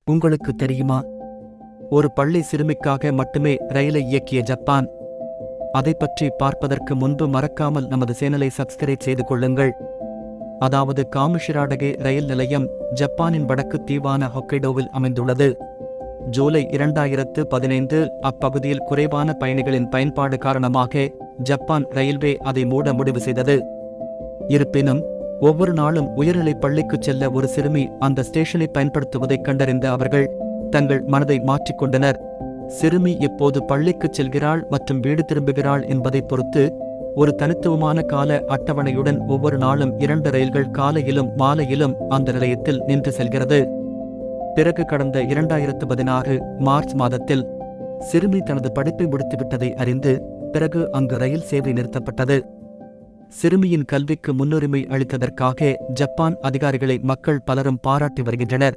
உங்களுக்கு தெரியுமா? ஒரு பள்ளி சிறுமிக்காக மட்டுமே ரயிலை இயக்கிய ஜப்பான். அதை பற்றி பார்ப்பதற்கு முன்பு மறக்காமல் நமது சேனலை சப்ஸ்கிரைப் செய்து கொள்ளுங்கள். அதாவது காமிஷிராடகே ரயில் நிலையம் ஜப்பானின் வடக்கு தீவான ஹொக்கைடோவில் அமைந்துள்ளது. ஜூலை 2015 அப்பகுதியில் குறைவான பயணிகளின் பயன்பாடு காரணமாக ஜப்பான் ரயில்வே அதை மூட முடிவு செய்தது. இருப்பினும் ஒவ்வொரு நாளும் உயர்நிலைப் பள்ளிக்குச் செல்ல ஒரு சிறுமி அந்த ஸ்டேஷனை பயன்படுத்துவதைக் கண்டறிந்த அவர்கள் தங்கள் மனதை மாற்றிக்கொண்டனர். சிறுமி எப்போது பள்ளிக்குச் செல்கிறாள் மற்றும் வீடு திரும்புகிறாள் என்பதை பொறுத்து ஒரு தனித்துவமான கால அட்டவணையுடன் ஒவ்வொரு நாளும் 2 ரயில்கள் காலையிலும் மாலையிலும் அந்த நிலையத்தில் நின்று செல்கிறது. பிறகு கடந்த 2016 மார்ச் மாதத்தில் சிறுமி தனது படிப்பை முடித்துவிட்டதை அறிந்து பிறகு அங்கு ரயில் சேவை நிறுத்தப்பட்டது. சிறுமியின் கல்விக்கு முன்னுரிமை அளித்ததற்காக ஜப்பான் அதிகாரிகளை மக்கள் பலரும் பாராட்டி வருகின்றனர்.